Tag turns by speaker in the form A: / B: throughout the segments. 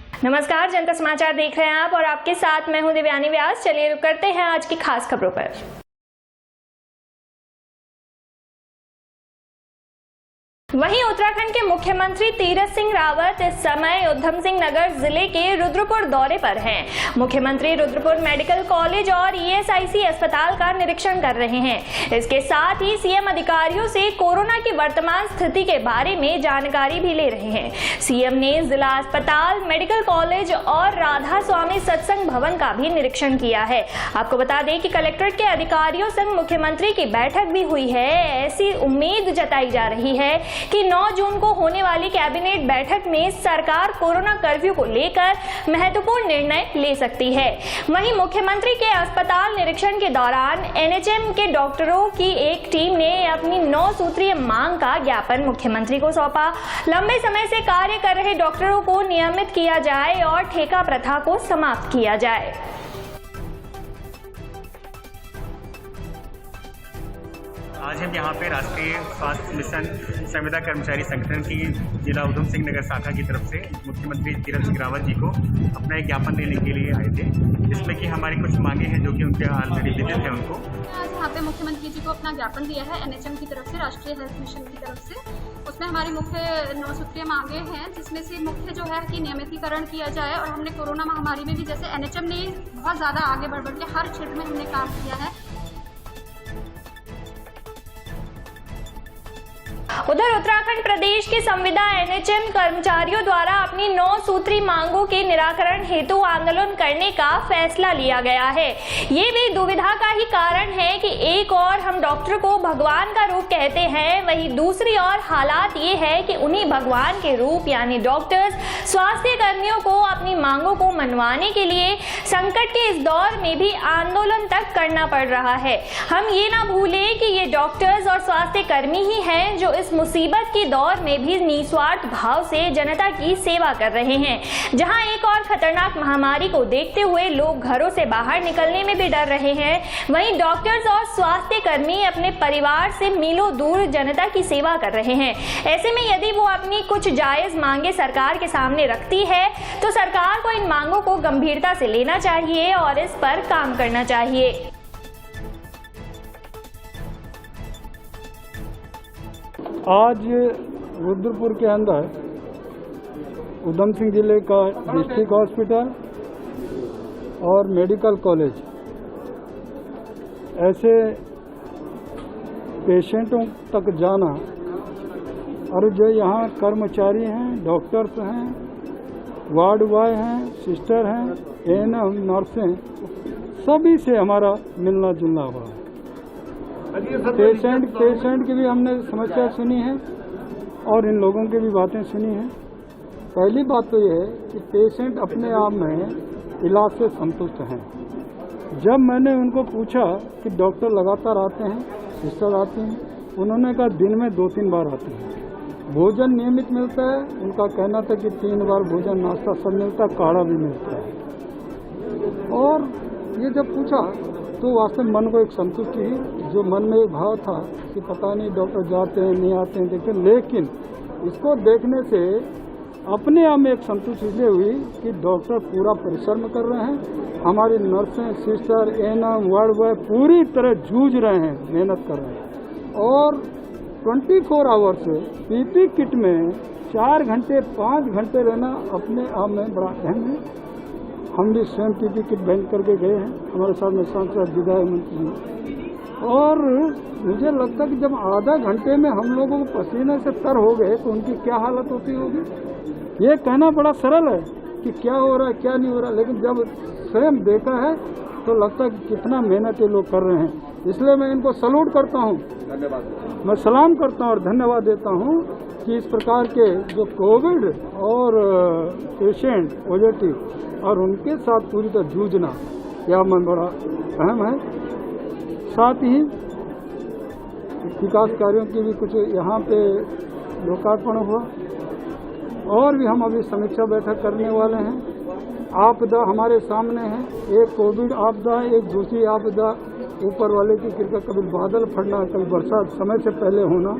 A: नमस्कार, जनता समाचार देख रहे हैं आप और आपके साथ मैं हूं दिव्यानी व्यास। चलिए रुक करते हैं आज की खास खबरों पर। वहीं उत्तराखंड के मुख्यमंत्री तीरथ सिंह रावत इस समय उधम सिंह नगर जिले के रुद्रपुर दौरे पर हैं। मुख्यमंत्री रुद्रपुर मेडिकल कॉलेज और ईएसआईसी अस्पताल का निरीक्षण कर रहे हैं। इसके साथ ही सीएम अधिकारियों से कोरोना की वर्तमान स्थिति के बारे में जानकारी भी ले रहे हैं। सीएम ने जिला अस्पताल, मेडिकल कॉलेज और राधा स्वामी सत्संग भवन का भी निरीक्षण किया है। आपको बता दें कि कलेक्ट्रेट के अधिकारियों संग मुख्यमंत्री की बैठक भी हुई है। ऐसी उम्मीद जताई जा रही है कि 9 जून को होने वाली कैबिनेट बैठक में सरकार कोरोना कर्फ्यू को लेकर महत्वपूर्ण निर्णय ले सकती है। वहीं मुख्यमंत्री के अस्पताल निरीक्षण के दौरान एनएचएम के डॉक्टरों की एक टीम ने अपनी 9 सूत्रीय मांग का ज्ञापन मुख्यमंत्री को सौंपा। लंबे समय से कार्य कर रहे डॉक्टरों को नियमित किया जाए और ठेका प्रथा को समाप्त किया जाए।
B: आज हम यहाँ पे राष्ट्रीय स्वास्थ्य मिशन संविदा कर्मचारी संगठन की जिला उधम सिंह नगर शाखा की तरफ से मुख्यमंत्री तीरथ सिंह रावत जी को अपना एक ज्ञापन देने के लिए आए थे, जिसमें कि हमारी कुछ मांगे हैं जो कि उनके ऑलरेडी विदित है उनको।
C: आज यहाँ पे मुख्यमंत्री जी को अपना ज्ञापन दिया है एनएचएम की तरफ से, राष्ट्रीय हेल्थ मिशन की तरफ से। उसमें हमारी मुख्य 9 सूत्रीय मांगे हैं, जिसमें से मुख्य जो है कि नियमितीकरण किया जाए। और हमने कोरोना महामारी में भी जैसे एनएचएम ने बहुत ज़्यादा आगे बढ़ के हर क्षेत्र में हमने काम किया है।
A: उधर उत्तराखंड प्रदेश के संविदा एनएचएम कर्मचारियों द्वारा अपनी 9 सूत्री मांगों के निराकरण हेतु आंदोलन करने का फैसला लिया गया है। ये भी दुविधा का ही कारण है कि एक और हम डॉक्टर को भगवान का रूप कहते हैं, वहीं दूसरी ओर हालात ये है कि उन्हीं भगवान के रूप यानी डॉक्टर्स स्वास्थ्य कर्मियों को अपनी मांगों को मनवाने के लिए संकट के इस दौर में भी आंदोलन तक करना पड़ रहा है। हम ये ना भूलें कि ये डॉक्टर्स और स्वास्थ्य कर्मी ही हैं जो इस मुसीबत के दौर में भी निस्वार्थ भाव से जनता की सेवा कर रहे हैं। जहां एक और खतरनाक महामारी को देखते हुए लोग घरों से बाहर निकलने में भी डर रहे हैं, वहीं डॉक्टर्स और स्वास्थ्य कर्मी अपने परिवार से मीलों दूर जनता की सेवा कर रहे हैं। ऐसे में यदि वो अपनी कुछ जायज मांगे सरकार के सामने रखती है तो सरकार को इन मांगों को गंभीरता से लेना चाहिए और इस पर काम करना चाहिए।
D: आज रुद्रपुर के अंदर उधम सिंह जिले का डिस्ट्रिक्ट हॉस्पिटल और मेडिकल कॉलेज ऐसे पेशेंटों तक जाना और जो यहाँ कर्मचारी हैं, डॉक्टर्स हैं, वार्ड बॉय हैं, सिस्टर हैं, एएनएम, नर्सें, सभी से हमारा मिलना जुलना हुआ है। पेशेंट की भी हमने समस्या सुनी है और इन लोगों की भी बातें सुनी हैं। पहली बात तो ये है कि पेशेंट अपने आप में इलाज से संतुष्ट हैं। जब मैंने उनको पूछा कि डॉक्टर लगातार आते हैं, सिस्टर आती हैं, उन्होंने कहा दिन में 2-3 बार आते हैं। भोजन नियमित मिलता है, उनका कहना था कि 3 बार भोजन नाश्ता सब मिलता है, काढ़ा भी मिलता है। और ये जब पूछा तो वास्तव में मन को एक संतुष्टि हुई। जो मन में एक भाव था कि पता नहीं डॉक्टर जाते हैं नहीं आते हैं देखते, लेकिन इसको देखने से अपने आप में एक संतुष्टि इसलिए हुई कि डॉक्टर पूरा परिश्रम कर रहे हैं, हमारी नर्सें, सिस्टर, एएनएम, वार्ड बॉय पूरी तरह जूझ रहे हैं, मेहनत कर रहे हैं। और 24 आवर्स पीपी किट में 4 घंटे 5 घंटे रहना अपने आप में बड़ा अहम है। हम भी स्वयं पीपी किट बैंड करके गए हैं, हमारे साथ में सांसद विधायक मंत्री। और मुझे लगता है कि जब आधा घंटे में हम लोगों को पसीने से तर हो गए तो उनकी क्या हालत होती होगी। ये कहना बड़ा सरल है कि क्या हो रहा है क्या नहीं हो रहा, लेकिन जब स्वयं देखा है तो लगता है कि कितना मेहनत ये लोग कर रहे हैं। इसलिए मैं इनको सैल्यूट करता हूँ, मैं सलाम करता हूँ और धन्यवाद देता हूँ कि इस प्रकार के जो कोविड और पेशेंट पॉजिटिव और उनके साथ पूरी तरह जूझना यह मन बड़ा अहम है। साथ ही विकास कार्यों की भी कुछ यहाँ पे लोकार्पण हुआ और भी हम अभी समीक्षा बैठक करने वाले हैं। आपदा हमारे सामने है, एक कोविड आपदा, एक दूसरी आपदा ऊपर वाले की कृपा, कभी बादल फटना, कभी बरसात समय से पहले होना,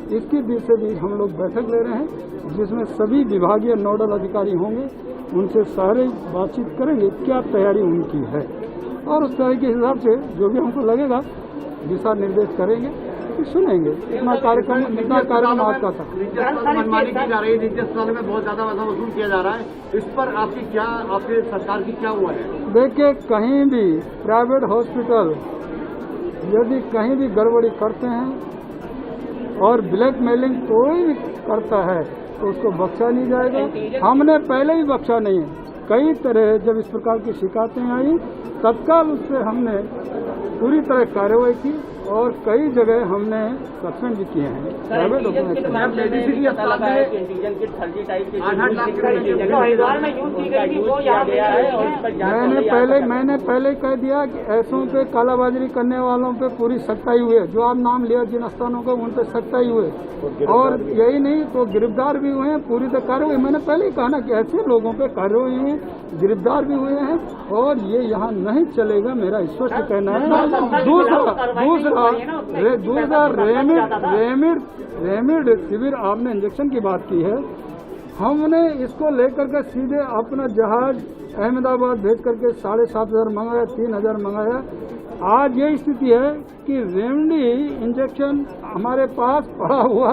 D: इसकी दिशा से भी हम लोग बैठक ले रहे हैं जिसमें सभी विभागीय नोडल अधिकारी होंगे उनसे सारे बातचीत करेंगे क्या तैयारी उनकी है, और उस तरह के हिसाब से जो भी हमको लगेगा दिशा निर्देश करेंगे, सुनेंगे। इतना कार्यक्रम आज का था।
E: मनमानी की जा रही है, निजी अस्पताल में बहुत ज्यादा पैसा वसूल किया जा रहा है, इस पर आपके सरकार की क्या हुआ है?
D: देखिए, कहीं भी प्राइवेट हॉस्पिटल यदि कहीं भी गड़बड़ी करते हैं और ब्लैकमेलिंग कोई भी करता है तो उसको बख्शा नहीं जाएगा। हमने पहले भी बख्शा नहीं है। कई तरह जब इस प्रकार की शिकायतें आई तत्काल उससे हमने पूरी तरह कार्रवाई की और कई जगह हमने सस्पेंड भी किए हैं। मैंने पहले कह दिया कि ऐसों पे कालाबाजारी करने वालों पे पूरी सख्ताई हुई है। जो आप नाम लिया जिन स्थानों का उन पे सख्ताई हुई, और यही नहीं तो गिरफ्तार भी हुए हैं। पूरी तरह कार्रवाई, मैंने पहले ही कहा ना कि ऐसे लोगों पे कार्रवाई हुई है, गिरफ्तार भी हुए हैं, और ये यहाँ नहीं चलेगा, मेरा स्पष्ट कहना है। दूसरा रेमिड शिविर आपने इंजेक्शन की बात की है, हमने इसको लेकर के सीधे अपना जहाज अहमदाबाद भेज करके 7,500 मंगाया, 3,000 मंगाया। आज ये स्थिति है कि रेमडी इंजेक्शन हमारे पास पड़ा हुआ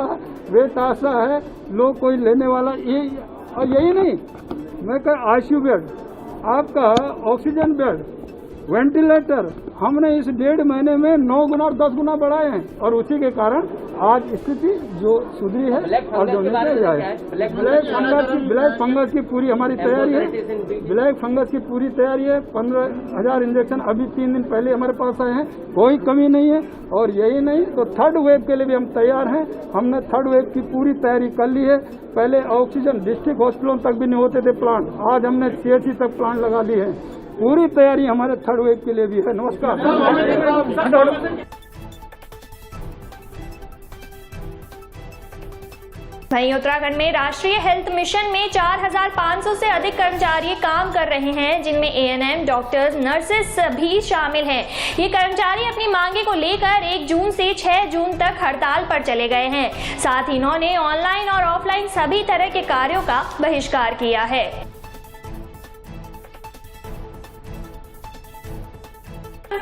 D: बेताशा है, लोग कोई लेने वाला ये, और यही नहीं, मैं कह आईसीयू बेड, आपका ऑक्सीजन बेड, वेंटिलेटर हमने इस 1.5 महीने में 9 गुना और 10 गुना बढ़ाए हैं, और उसी के कारण आज स्थिति जो सुधरी है और जो नीचे जाए। ब्लैक फंगस की पूरी हमारी तैयारी है, ब्लैक फंगस की पूरी तैयारी है। 15,000 इंजेक्शन अभी 3 दिन पहले हमारे पास आए हैं, कोई कमी नहीं है। और यही नहीं तो थर्ड वेव के लिए भी हम तैयार हैं। हमने थर्ड वेव की पूरी तैयारी कर ली है। पहले ऑक्सीजन डिस्ट्रिक्ट हॉस्पिटलों तक भी नहीं होते थे प्लांट, आज हमने CHC तक प्लांट लगा ली है। पूरी तैयारी हमारे थर्ड वेव के लिए भी है। नमस्कार।
A: वहीं उत्तराखंड में राष्ट्रीय हेल्थ मिशन में 4,500 से अधिक कर्मचारी काम कर रहे हैं, जिनमें ANM, डॉक्टर्स, नर्सेस भी शामिल हैं। ये कर्मचारी अपनी मांगे को लेकर 1 जून से 6 जून तक हड़ताल पर चले गए हैं। साथ ही इन्होंने ऑनलाइन और ऑफलाइन सभी तरह के कार्यों का बहिष्कार किया है।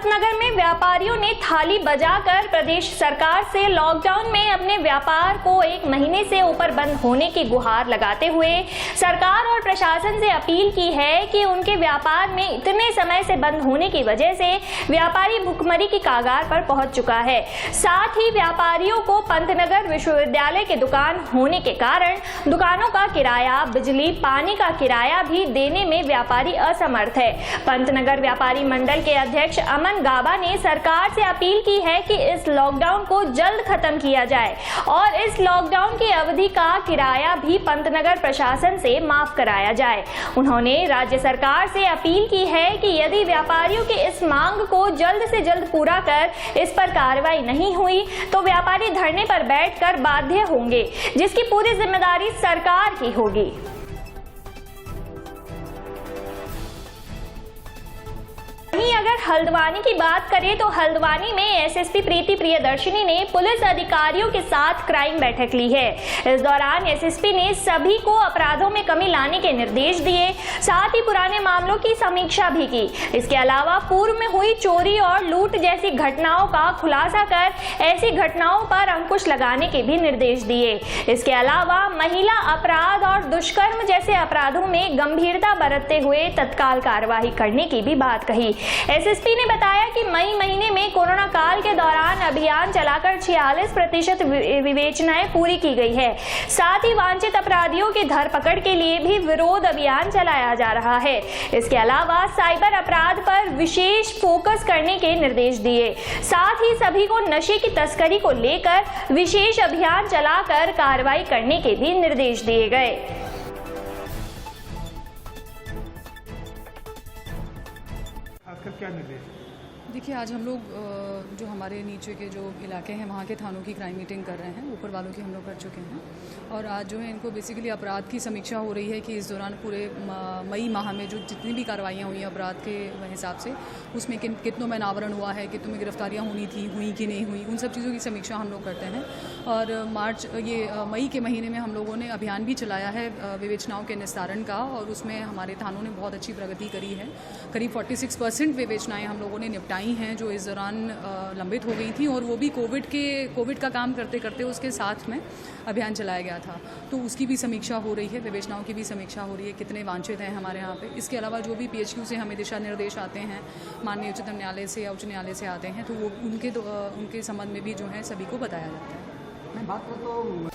A: नगर में व्यापारियों ने थाली बजाकर प्रदेश सरकार से लॉकडाउन में अपने व्यापार को 1 महीने से ऊपर बंद होने की गुहार लगाते हुए सरकार और प्रशासन से अपील की है कि उनके व्यापार में इतने समय से बंद होने की वजह से व्यापारी भुखमरी की कागार पर पहुंच चुका है। साथ ही व्यापारियों को पंतनगर विश्वविद्यालय के दुकान होने के कारण दुकानों का किराया, बिजली, पानी का किराया भी देने में व्यापारी असमर्थ है। पंतनगर व्यापारी मंडल के अध्यक्ष अमन गाबा ने सरकार से अपील की है कि इस लॉकडाउन को जल्द खत्म किया जाए और इस लॉकडाउन की अवधि का किराया भी पंतनगर प्रशासन से माफ कराया जाए। उन्होंने राज्य सरकार से अपील की है कि यदि व्यापारियों की इस मांग को जल्द से जल्द पूरा कर इस पर कार्रवाई नहीं हुई तो व्यापारी धरने पर बैठकर बाध्य होंगे, जिसकी पूरी जिम्मेदारी सरकार की होगी। वहीं अगर हल्द्वानी की बात करें तो हल्द्वानी में SSP प्रीति प्रियदर्शनी ने पुलिस अधिकारियों के साथ क्राइम बैठक ली है। इस दौरान SSP ने सभी को अपराधों में कमी लाने के निर्देश दिए, साथ ही पुराने मामलों की समीक्षा भी की। इसके अलावा पूर्व में हुई चोरी और लूट जैसी घटनाओं का खुलासा कर ऐसी घटनाओं पर अंकुश लगाने के भी निर्देश दिए। इसके अलावा महिला अपराध और दुष्कर्म जैसे अपराधों में गंभीरता बरतते हुए तत्काल कार्रवाई करने की भी बात कही। SSP ने बताया कि मई महीने में कोरोना काल के दौरान अभियान चलाकर 46% विवेचनाएं पूरी की गई है। साथ ही वांछित अपराधियों की धरपकड़ के लिए भी विरोध अभियान चलाया जा रहा है। इसके अलावा साइबर अपराध पर विशेष फोकस करने के निर्देश दिए। साथ ही सभी को नशे की तस्करी को लेकर विशेष अभियान चलाकर कार्रवाई करने के भी निर्देश दिए गए।
F: क्या निर्देश? देखिए, आज हम लोग जो हमारे नीचे के जो इलाके हैं वहाँ के थानों की क्राइम मीटिंग कर रहे हैं। ऊपर वालों की हम लोग कर चुके हैं और आज जो है इनको बेसिकली अपराध की समीक्षा हो रही है कि इस दौरान पूरे मई माह में जो जितनी भी कार्रवाइयाँ हुई हैं अपराध के हिसाब से, उसमें कितनों में अनावरण हुआ है, कितनों में गिरफ्तारियाँ हुई कि नहीं हुई, उन सब चीज़ों की समीक्षा हम लोग करते हैं। और मई के महीने में हम लोगों ने अभियान भी चलाया है विवेचनाओं के निस्तारण का, और उसमें हमारे थानों ने बहुत अच्छी प्रगति करी है। करीब 46% विवेचनाएँ हम लोगों ने निपटाई हैं जो इस दौरान लंबित हो गई थी, और वो भी कोविड का काम करते करते उसके साथ में अभियान चलाया गया था। तो उसकी भी समीक्षा हो रही है, विवेचनाओं की भी समीक्षा हो रही है, कितने वांछित हैं हमारे यहाँ पे। इसके अलावा जो भी PHQ से हमें दिशा निर्देश आते हैं, माननीय उच्चतम न्यायालय से या उच्च न्यायालय से आते हैं, तो वो उनके संबंध में भी जो है सभी को बताया जाता है।
E: मैं बात करूँ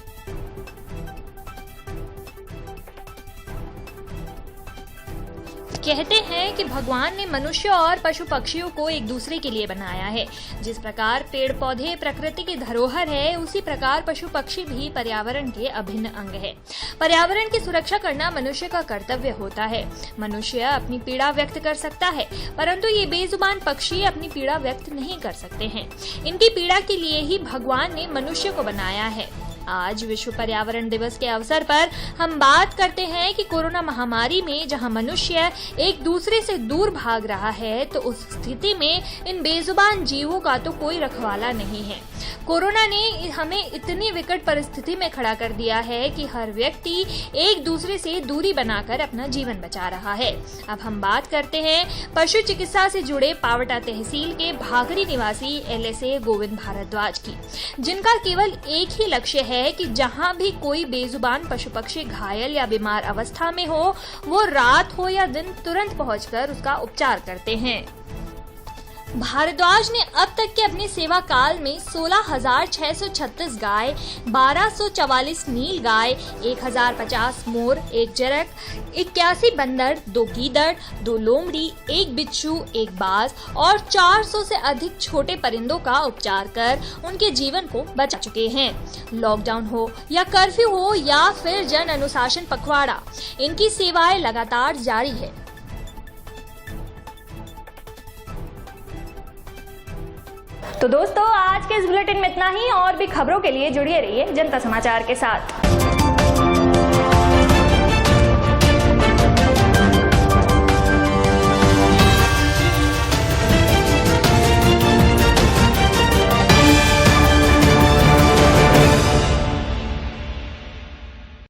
E: तो
A: कहते हैं कि भगवान ने मनुष्य और पशु पक्षियों को एक दूसरे के लिए बनाया है। जिस प्रकार पेड़ पौधे प्रकृति की धरोहर है, उसी प्रकार पशु पक्षी भी पर्यावरण के अभिन्न अंग है। पर्यावरण की सुरक्षा करना मनुष्य का कर्तव्य होता है। मनुष्य अपनी पीड़ा व्यक्त कर सकता है, परंतु ये बेजुबान पक्षी अपनी पीड़ा व्यक्त नहीं कर सकते हैं। इनकी पीड़ा के लिए ही भगवान ने मनुष्य को बनाया है। आज विश्व पर्यावरण दिवस के अवसर पर हम बात करते हैं कि कोरोना महामारी में जहां मनुष्य एक दूसरे से दूर भाग रहा है, तो उस स्थिति में इन बेजुबान जीवों का तो कोई रखवाला नहीं है। कोरोना ने हमें इतनी विकट परिस्थिति में खड़ा कर दिया है कि हर व्यक्ति एक दूसरे से दूरी बनाकर अपना जीवन बचा रहा है। अब हम बात करते हैं पशु चिकित्सा से जुड़े पावटा तहसील के भागरी निवासी LSA गोविंद भारद्वाज की, जिनका केवल एक ही लक्ष्य है कि जहां भी कोई बेजुबान पशु पक्षी घायल या बीमार अवस्था में हो, वो रात हो या दिन तुरंत पहुंचकर उसका उपचार करते हैं। भारद्वाज ने अब तक के अपने सेवा काल में 16,636 गाय, 1,244 नील गाय, 1,050 मोर, 1 जरक, 81 बंदर, 2 गीदड़, 2 लोमड़ी, 1 बिच्छू, 1 बाज और 400 से अधिक छोटे परिंदों का उपचार कर उनके जीवन को बचा चुके हैं। लॉकडाउन हो या कर्फ्यू हो या फिर जन अनुशासन पखवाड़ा, इनकी सेवाएं लगातार जारी है। तो दोस्तों, आज के इस बुलेटिन में इतना ही। और भी खबरों के लिए जुड़े रहिए जनता समाचार के साथ।